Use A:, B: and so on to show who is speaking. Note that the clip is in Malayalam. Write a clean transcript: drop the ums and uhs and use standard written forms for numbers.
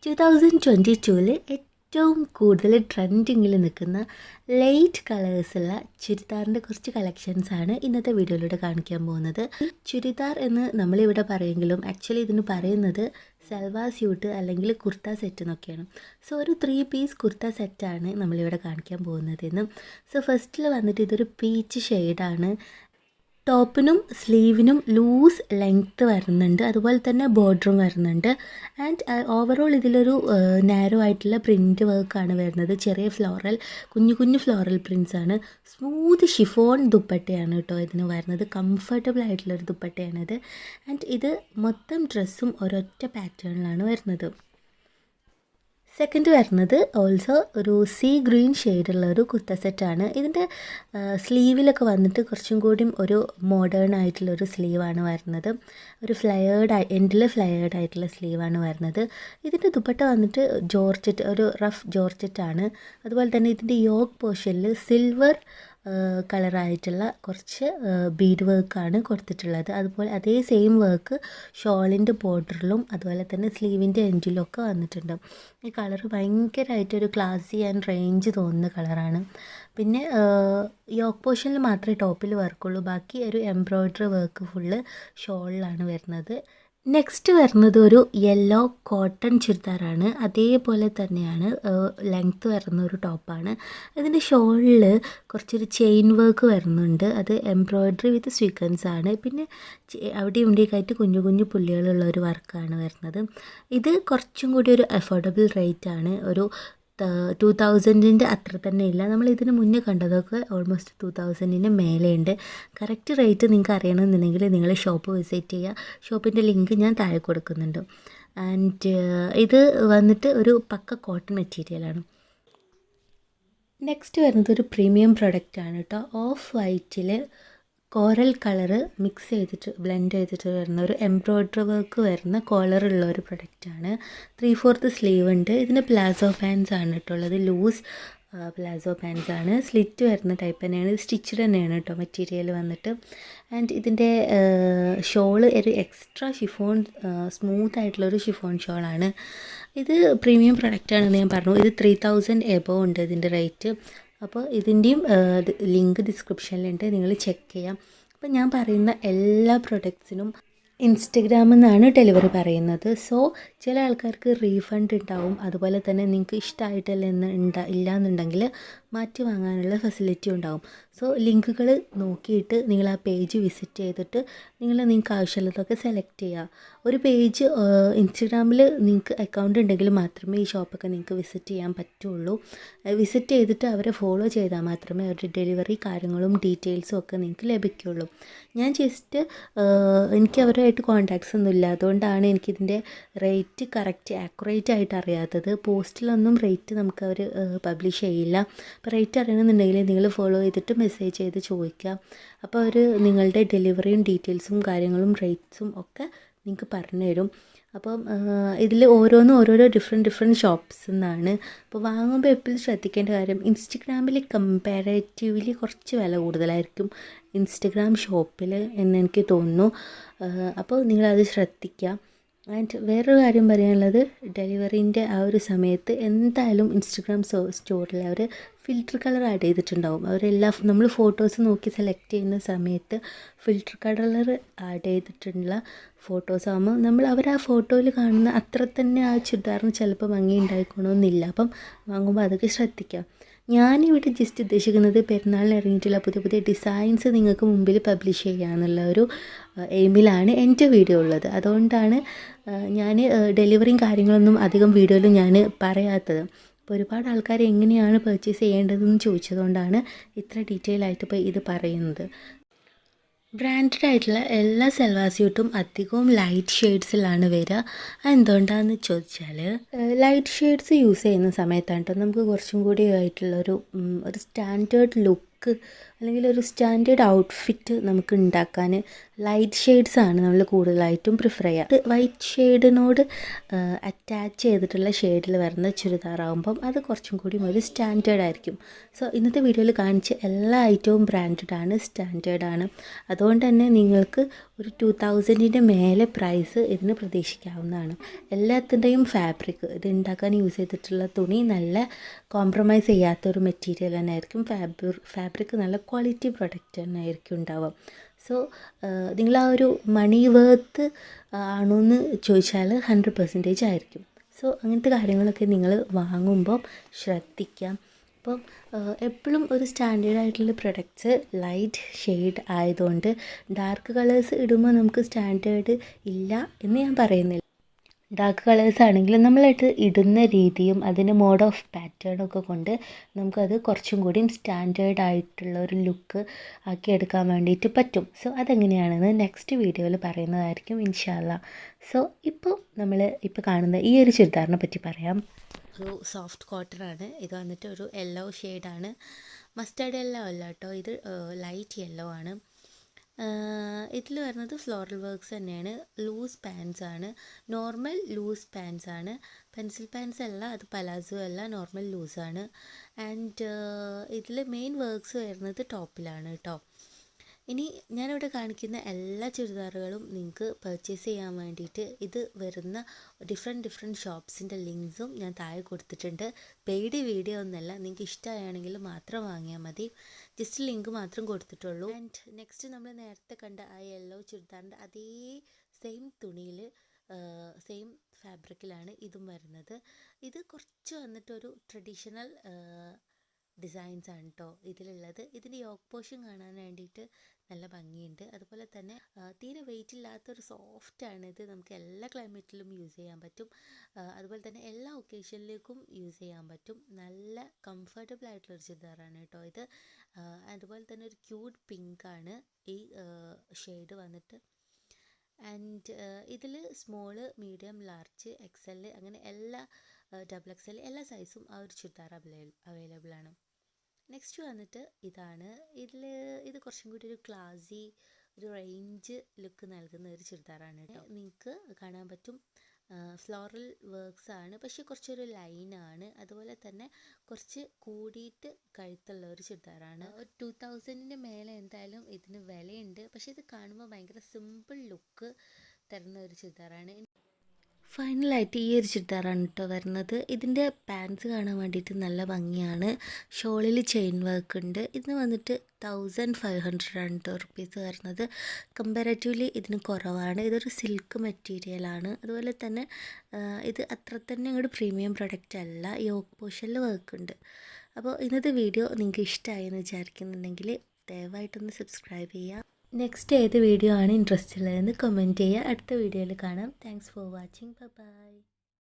A: 2022 ഏറ്റവും കൂടുതൽ ട്രെൻഡിങ്ങിൽ നിൽക്കുന്ന ലൈറ്റ് കളേഴ്സുള്ള ചുരിദാറിൻ്റെ കുറച്ച് കളക്ഷൻസാണ് ഇന്നത്തെ വീഡിയോയിലൂടെ കാണിക്കാൻ പോകുന്നത്. ചുരിദാർ എന്ന് നമ്മളിവിടെ പറയുമെങ്കിലും ആക്ച്വലി ഇതിന് പറയുന്നത് സൽവാർ സ്യൂട്ട് അല്ലെങ്കിൽ കുർത്ത സെറ്റ് എന്നൊക്കെയാണ്. സോ ഒരു 3 പീസ് കുർത്ത സെറ്റാണ് നമ്മളിവിടെ കാണിക്കാൻ പോകുന്നതെന്ന്. സോ ഫസ്റ്റിൽ വന്നിട്ട് ഇതൊരു പീച്ച് ഷെയ്ഡാണ്. ടോപ്പിനും സ്ലീവിനും ലൂസ് ലെങ്ത്ത് വരുന്നുണ്ട്, അതുപോലെ തന്നെ ബോർഡറും വരുന്നുണ്ട്. ആൻഡ് ഓവറോൾ ഇതിലൊരു നാരോ ആയിട്ടുള്ള പ്രിൻറ്റ് വർക്കാണ് വരുന്നത്. ചെറിയ കുഞ്ഞു ഫ്ലോറൽ പ്രിൻറ്റ്സാണ്. സ്മൂത്ത് ഷിഫോൺ ദുപ്പട്ടയാണ് കേട്ടോ ഇതിന് വരുന്നത്. കംഫർട്ടബിൾ ആയിട്ടുള്ളൊരു ദുപ്പട്ടയാണിത്. ആൻഡ് ഇത് മൊത്തം ഡ്രസ്സും ഒരൊറ്റ പാറ്റേണിലാണ് വരുന്നത്. സെക്കൻഡ് വരുന്നത് ഓൾസോ ഒരു സീ ഗ്രീൻ ഷെയ്ഡുള്ള ഒരു കുർത്ത സെറ്റാണ്. ഇതിൻ്റെ സ്ലീവിലൊക്കെ വന്നിട്ട് കുറച്ചും കൂടിയും ഒരു മോഡേൺ ആയിട്ടുള്ളൊരു സ്ലീവാണ് വരുന്നത്. ഒരു എൻഡിൽ ഫ്ലയേർഡ് ആയിട്ടുള്ള സ്ലീവാണ് വരുന്നത്. ഇതിൻ്റെ ദുപ്പട്ട വന്നിട്ട് ഒരു റഫ് ജോർജറ്റാണ്. അതുപോലെ തന്നെ ഇതിൻ്റെ യോക്ക് പോർഷനിൽ സിൽവർ കളറായിട്ടുള്ള കുറച്ച് ബീഡ് വർക്കാണ് കൊടുത്തിട്ടുള്ളത്. അതുപോലെ അതേ സെയിം വർക്ക് ഷോളിൻ്റെ ബോർഡറിലും അതുപോലെ തന്നെ സ്ലീവിൻ്റെ എൻഡിലും ഒക്കെ വന്നിട്ടുണ്ട്. ഈ കളർ ഭയങ്കരമായിട്ടൊരു ക്ലാസി ആൻഡ് റേഞ്ച് തോന്നുന്ന കളറാണ്. പിന്നെ യോക്ക് പോർഷനിൽ മാത്രമേ ടോപ്പിൽ വർക്കുള്ളൂ, ബാക്കി ഒരു എംബ്രോയ്ഡറി വർക്ക് ഫുള്ള് ഷോളിലാണ് വരുന്നത്. നെക്സ്റ്റ് വരുന്നത് ഒരു യെല്ലോ കോട്ടൺ ചുരിദാറാണ്. അതേപോലെ തന്നെയാണ് ലെങ്ത്ത് വരുന്ന ഒരു ടോപ്പാണ്. ഇതിൻ്റെ ഷോളിൽ കുറച്ചൊരു ചെയിൻ വർക്ക് വരുന്നുണ്ട്. അത് എംബ്രോയ്ഡറി വിത്ത് സ്വീക്വൻസ് ആണ്. പിന്നെ അവിടെ ഇവിടെയൊക്കെയായിട്ട് കുഞ്ഞു പുള്ളികളുള്ള ഒരു വർക്കാണ് വരുന്നത്. ഇത് കുറച്ചും കൂടി ഒരു അഫോർഡബിൾ റേറ്റ് ആണ്. ഒരു 2000 അത്ര തന്നെ ഇല്ല. നമ്മൾ ഇതിന് മുന്നേ കണ്ടതൊക്കെ ഓൾമോസ്റ്റ് 2000 മേലെയുണ്ട്. കറക്റ്റ് റേറ്റ് നിങ്ങൾക്ക് അറിയണമെന്നുണ്ടെങ്കിൽ നിങ്ങൾ ഷോപ്പ് വിസിറ്റ് ചെയ്യുക. ഷോപ്പിൻ്റെ ലിങ്ക് ഞാൻ താഴെ കൊടുക്കുന്നുണ്ട്. ആൻഡ് ഇത് വന്നിട്ട് ഒരു പക്ക കോട്ടൺ മെറ്റീരിയലാണ്. നെക്സ്റ്റ് വരുന്നത് ഒരു പ്രീമിയം പ്രൊഡക്റ്റാണ് കേട്ടോ. ഓഫ് വൈറ്റിൽ കോറൽ കളറ് മിക്സ് ചെയ്തിട്ട് ബ്ലെൻഡ് ചെയ്തിട്ട് വരുന്ന ഒരു എംബ്രോയ്ഡറി വർക്ക് വരുന്ന കോളറുള്ള ഒരു പ്രൊഡക്റ്റാണ്. 3/4 സ്ലീവ് ഉണ്ട്. ഇതിന് പ്ലാസോ പാൻസ് ആണ് കേട്ടുള്ളത്. ലൂസ് പ്ലാസോ പാൻസ് ആണ്. സ്ലിറ്റ് വരുന്ന ടൈപ്പ് തന്നെയാണ്. സ്റ്റിച്ച്ഡ് തന്നെയാണ് കേട്ടോ മെറ്റീരിയൽ വന്നിട്ട്. ആൻഡ് ഇതിൻ്റെ ഷോള് ഒരു എക്സ്ട്രാ ഷിഫോൺ സ്മൂത്ത് ആയിട്ടുള്ളൊരു ഷിഫോൺ ഷോളാണ്. ഇത് പ്രീമിയം പ്രൊഡക്റ്റാണെന്ന് ഞാൻ പറഞ്ഞു. ഇത് 3000 എബോവ് ഉണ്ട് ഇതിൻ്റെ റേറ്റ്. അപ്പോൾ ഇതിൻ്റെയും ലിങ്ക് ഡിസ്ക്രിപ്ഷനിലുണ്ട്, നിങ്ങൾ ചെക്ക് ചെയ്യാം. അപ്പോൾ ഞാൻ പറയുന്ന എല്ലാ പ്രൊഡക്ട്സിനും ഇൻസ്റ്റഗ്രാമിൽ നിന്നാണ് ഡെലിവറി പറയുന്നത്. സോ ചില ആൾക്കാർക്ക് റീഫണ്ട് ഉണ്ടാവും. അതുപോലെ തന്നെ നിങ്ങൾക്ക് ഇല്ലയെന്നുണ്ടെങ്കിൽ മാറ്റി വാങ്ങാനുള്ള ഫെസിലിറ്റി ഉണ്ടാവും. സോ ലിങ്കുകൾ നോക്കിയിട്ട് നിങ്ങൾ ആ പേജ് വിസിറ്റ് ചെയ്തിട്ട് നിങ്ങൾക്ക് ആവശ്യമുള്ളതൊക്കെ സെലക്ട് ചെയ്യുക. ഒരു പേജ് ഇൻസ്റ്റഗ്രാമിൽ നിങ്ങൾക്ക് അക്കൗണ്ട് ഉണ്ടെങ്കിൽ മാത്രമേ ഈ ഷോപ്പൊക്കെ നിങ്ങൾക്ക് വിസിറ്റ് ചെയ്യാൻ പറ്റുള്ളൂ. വിസിറ്റ് ചെയ്തിട്ട് അവരെ ഫോളോ ചെയ്താൽ മാത്രമേ അവരുടെ ഡെലിവറി കാര്യങ്ങളും ഡീറ്റെയിൽസും ഒക്കെ നിങ്ങൾക്ക് ലഭിക്കുകയുള്ളൂ. ഞാൻ ജസ്റ്റ് എനിക്ക് അവരുമായിട്ട് കോൺടാക്ട്സ് ഒന്നുമില്ല, അതുകൊണ്ടാണ് എനിക്കിതിൻ്റെ റേറ്റ് കറക്റ്റ് ആക്യുറേറ്റ് ആയിട്ട് അറിയാത്തത്. പോസ്റ്റിലൊന്നും റേറ്റ് നമുക്ക് അവർ പബ്ലിഷ് ചെയ്യില്ല. അപ്പോൾ റേറ്റ് അറിയണമെന്നുണ്ടെങ്കിൽ നിങ്ങൾ ഫോളോ ചെയ്തിട്ട് മെസ്സേജ് ചെയ്ത് ചോദിക്കുക. അപ്പോൾ അവർ നിങ്ങളുടെ ഡെലിവറിയും ഡീറ്റെയിൽസും കാര്യങ്ങളും റേറ്റ്സും ഒക്കെ നിങ്ങൾക്ക് പറഞ്ഞു തരും. അപ്പം ഇതിൽ ഓരോരോ ഡിഫറെൻറ്റ് ഷോപ്സ് എന്നാണ്. അപ്പോൾ വാങ്ങുമ്പോൾ എപ്പോഴും ശ്രദ്ധിക്കേണ്ട കാര്യം, ഇൻസ്റ്റഗ്രാമിൽ കമ്പാരേറ്റീവ്ലി കുറച്ച് വില കൂടുതലായിരിക്കും ഇൻസ്റ്റഗ്രാം ഷോപ്പിൽ എന്ന് എനിക്ക് തോന്നുന്നു. അപ്പോൾ നിങ്ങളത് ശ്രദ്ധിക്കുക. ആൻഡ് വേറൊരു കാര്യം പറയാനുള്ളത്, ഡെലിവറീൻ്റെ ആ ഒരു സമയത്ത് എന്തായാലും ഇൻസ്റ്റഗ്രാം സ്റ്റോറിൽ അവർ ഫിൽറ്റർ കളർ ആഡ് ചെയ്തിട്ടുണ്ടാവും. നമ്മൾ ഫോട്ടോസ് നോക്കി സെലക്ട് ചെയ്യുന്ന സമയത്ത് ഫിൽറ്റർ കളർ ആഡ് ചെയ്തിട്ടുള്ള ഫോട്ടോസ് ആകുമ്പോൾ അവർ ആ ഫോട്ടോയിൽ കാണുന്ന അത്ര തന്നെ ആ ചുരിദാറിന് ചിലപ്പോൾ ഭംഗി ഉണ്ടായിക്കണമെന്നില്ല. അപ്പം വാങ്ങുമ്പോൾ അതൊക്കെ ശ്രദ്ധിക്കാം. ഞാനിവിടെ ജസ്റ്റ് ഉദ്ദേശിക്കുന്നത് പെരുന്നാളിന് ഇറങ്ങിയിട്ടുള്ള പുതിയ ഡിസൈൻസ് നിങ്ങൾക്ക് മുമ്പിൽ പബ്ലിഷ് ചെയ്യുക എന്നുള്ള ഒരു എയിമിലാണ് എൻ്റെ വീഡിയോ ഉള്ളത്. അതുകൊണ്ടാണ് ഞാൻ ഡെലിവറിയും കാര്യങ്ങളൊന്നും അധികം വീഡിയോയിൽ ഞാൻ പറയാത്തത്. അപ്പോൾ ഒരുപാട് ആൾക്കാർ എങ്ങനെയാണ് പർച്ചേസ് ചെയ്യേണ്ടതെന്ന് ചോദിച്ചതുകൊണ്ടാണ് ഇത്ര ഡീറ്റെയിൽ ആയിട്ട് ഇപ്പോൾ ഇത് പറയുന്നത്. ബ്രാൻഡഡ് ആയിട്ടുള്ള എല്ലാ സൽവാർ സ്യൂട്ടും അധികവും ലൈറ്റ് ഷെയ്ഡ്സിലാണ് വരിക. എന്തുകൊണ്ടാണെന്ന് ചോദിച്ചാൽ ലൈറ്റ് ഷെയ്ഡ്സ് യൂസ് ചെയ്യുന്ന സമയത്താണ് നമുക്ക് കുറച്ചും കൂടി ആയിട്ടുള്ളൊരു സ്റ്റാൻഡേർഡ് ലുക്ക് അല്ലെങ്കിൽ ഒരു സ്റ്റാൻഡേർഡ് ഔട്ട്ഫിറ്റ് നമുക്ക് ഉണ്ടാക്കാൻ ലൈറ്റ് ഷെയ്ഡ്സാണ് നമ്മൾ കൂടുതലായിട്ടും പ്രിഫർ ചെയ്യുക. വൈറ്റ് ഷെയ്ഡിനോട് അറ്റാച്ച് ചെയ്തിട്ടുള്ള ഷെയ്ഡിൽ വരുന്ന ചുരിദാറാകുമ്പം അത് കുറച്ചും കൂടി ഒരു സ്റ്റാൻഡേർഡ് ആയിരിക്കും. സോ ഇന്നത്തെ വീഡിയോയിൽ കാണിച്ച എല്ലാ ഐറ്റവും ബ്രാൻഡഡ് ആണ്, സ്റ്റാൻഡേർഡ് ആണ്. അതുകൊണ്ട് തന്നെ നിങ്ങൾക്ക് ഒരു 2000-ൻ്റെ മേലെ പ്രൈസ് ഇതിന് പ്രതീക്ഷിക്കാവുന്നതാണ്. എല്ലാത്തിൻ്റെയും ഫാബ്രിക്, ഇത് ഉണ്ടാക്കാൻ യൂസ് ചെയ്തിട്ടുള്ള തുണി നല്ല കോംപ്രമൈസ് ചെയ്യാത്തൊരു മെറ്റീരിയൽ തന്നെ ആയിരിക്കും. ഫാബ്രിക് നല്ല ക്വാളിറ്റി പ്രൊഡക്റ്റ് തന്നെ ആയിരിക്കും ഉണ്ടാവുക. സോ നിങ്ങൾ ആ ഒരു മണി വേർത്ത് ആണോ എന്ന് ചോദിച്ചാൽ 100% ആയിരിക്കും. സോ അങ്ങനത്തെ കാര്യങ്ങളൊക്കെ നിങ്ങൾ വാങ്ങുമ്പം ശ്രദ്ധിക്കാം. അപ്പം എപ്പോഴും ഒരു സ്റ്റാൻഡേർഡ് ആയിട്ടുള്ള പ്രൊഡക്ട്സ് ലൈറ്റ് ഷെയ്ഡ് ആയതുകൊണ്ട് ഡാർക്ക് കളേഴ്സ് ഇടുമ്പോൾ നമുക്ക് സ്റ്റാൻഡേർഡ് ഇല്ല എന്ന് ഞാൻ പറയുന്നില്ല. ഡാർക്ക് കളേഴ്സ് ആണെങ്കിൽ നമ്മളായിട്ട് ഇടുന്ന രീതിയും അതിൻ്റെ മോഡ് ഓഫ് പാറ്റേണൊക്കെ കൊണ്ട് നമുക്കത് കുറച്ചും കൂടി സ്റ്റാൻഡേർഡ് ആയിട്ടുള്ള ഒരു ലുക്ക് ആക്കി എടുക്കാൻ വേണ്ടിയിട്ട് പറ്റും. സോ അതെങ്ങനെയാണെന്ന് നെക്സ്റ്റ് വീഡിയോയിൽ പറയുന്നതായിരിക്കും ഇൻഷാ അല്ലാ. സോ ഇപ്പോൾ കാണുന്ന ഈ ഒരു ചുരിദാറിനെ പറ്റി പറയാം. ഒരു സോഫ്റ്റ് കോട്ടൺ ആണ്. ഇത് വന്നിട്ട് ഒരു യെല്ലോ ഷെയ്ഡാണ്. മസ്റ്റാർഡ് യെല്ലോ അല്ല കേട്ടോ, ഇത് ലൈറ്റ് യെല്ലോ ആണ്. ഇതിൽ വരുന്നത് ഫ്ലോറൽ വർക്ക്സ് തന്നെയാണ്. ലൂസ് പാൻസ് ആണ്, നോർമൽ ലൂസ് പാൻസ് ആണ്. പെൻസിൽ പാൻസ് അല്ല, അത് പലാസോ അല്ല, നോർമൽ ലൂസാണ്. ആൻഡ് ഇതിൽ മെയിൻ വർക്ക്സ് വരുന്നത് ടോപ്പിലാണ് കേട്ടോ. ഇനി ഞാനിവിടെ കാണിക്കുന്ന എല്ലാ ചുരിദാറുകളും നിങ്ങൾക്ക് പർച്ചേസ് ചെയ്യാൻ വേണ്ടിയിട്ട് ഇത് വരുന്ന ഡിഫറെൻറ്റ് ഷോപ്സിൻ്റെ ലിങ്ക്സും ഞാൻ താഴെ കൊടുത്തിട്ടുണ്ട്. പെയ്ഡ് വീഡിയോ ഒന്നല്ല, നിങ്ങൾക്ക് ഇഷ്ടമാണെങ്കിൽ മാത്രം വാങ്ങിയാൽ മതി. ജസ്റ്റ് ലിങ്ക് മാത്രം കൊടുത്തിട്ടുള്ളൂ. ആൻഡ് നെക്സ്റ്റ് നമ്മൾ നേരത്തെ കണ്ട ആ യെല്ലോ ചുരിദാറിൻ്റെ അതേ സെയിം തുണിയിൽ സെയിം ഫാബ്രിക്കിലാണ് ഇതും വരുന്നത്. ഇത് കുറച്ച് വന്നിട്ടൊരു ട്രഡീഷണൽ ഡിസൈൻസ് ആണ് കേട്ടോ ഇതിലുള്ളത്. ഇതിൻ്റെ യോക്ക് പോർഷൻ കാണാൻ വേണ്ടിയിട്ട് നല്ല ഭംഗിയുണ്ട്. അതുപോലെ തന്നെ തീരെ വെയിറ്റ് ഇല്ലാത്തൊരു സോഫ്റ്റാണ് ഇത്. നമുക്ക് എല്ലാ ക്ലൈമറ്റിലും യൂസ് ചെയ്യാൻ പറ്റും. അതുപോലെ തന്നെ എല്ലാ ഒക്കേഷനിലേക്കും യൂസ് ചെയ്യാൻ പറ്റും. നല്ല കംഫർട്ടബിൾ ആയിട്ടുള്ളൊരു ചുരിദാറാണ് കേട്ടോ ഇത്. അതുപോലെ തന്നെ ഒരു ക്യൂട്ട് പിങ്കാണ് ഈ ഷെയ്ഡ് വന്നിട്ട്. ആൻഡ് ഇതിൽ സ്മോള്, മീഡിയം, ലാർജ്, XL അങ്ങനെ എല്ലാ XXL എല്ലാ സൈസും ആ ഒരു ചുരിദാർ അവൈലബിൾ ആണ്. നെക്സ്റ്റ് വന്നിട്ട് ഇതാണ്. ഇത് കുറച്ചും കൂടി ഒരു ക്ലാസി, ഒരു റേഞ്ച് ലുക്ക് നൽകുന്ന ഒരു ചുരിദാറാണ് കേട്ടോ. നിങ്ങൾക്ക് കാണാൻ പറ്റും ഫ്ലോറൽ വർക്ക്സ് ആണ്, പക്ഷേ കുറച്ചൊരു ലൈനാണ്. അതുപോലെ തന്നെ കുറച്ച് കൂടിയിട്ട് കഴുത്തുള്ള ഒരു ചുരിദാറാണ്. ഒരു 2000-ൻ്റെ മേലെ എന്തായാലും ഇതിന് വിലയുണ്ട്. പക്ഷേ ഇത് കാണുമ്പോൾ ഭയങ്കര സിമ്പിൾ ലുക്ക് തരുന്ന ഒരു ചുരിദാറാണ്. ഫൈനലായിട്ട് ഈ ഒരു ചുരിദാറാണ് കേട്ടോ വരുന്നത്. ഇതിൻ്റെ പാൻസ് കാണാൻ വേണ്ടിയിട്ട് നല്ല ഭംഗിയാണ്. ഷോളിൽ ചെയിൻ വർക്ക് ഉണ്ട്. ഇതിന് വന്നിട്ട് 1500 റുപ്പീസ് വരുന്നത്. കമ്പാരറ്റീവ്ലി ഇതിന് കുറവാണ്. ഇതൊരു സിൽക്ക് മെറ്റീരിയലാണ്. അതുപോലെ തന്നെ ഇത് അത്ര തന്നെ അങ്ങോട്ട് പ്രീമിയം പ്രൊഡക്റ്റ് അല്ല. യോക്ക് പോർഷനിൽ വർക്ക് ഉണ്ട്. അപ്പോൾ ഇന്നത്തെ വീഡിയോ നിങ്ങൾക്ക് ഇഷ്ടമായി എന്ന് വിചാരിക്കുന്നുണ്ടെങ്കിൽ ദയവായിട്ടൊന്ന് സബ്സ്ക്രൈബ് ചെയ്യുക. നെക്സ്റ്റ് ഏത് വീഡിയോ ആണ് ഇൻട്രസ്റ്റ് ഉള്ളതെന്ന് കമൻറ്റ് ചെയ്യുക. അടുത്ത വീഡിയോയിൽ കാണാം. Thanks for watching. ബൈ.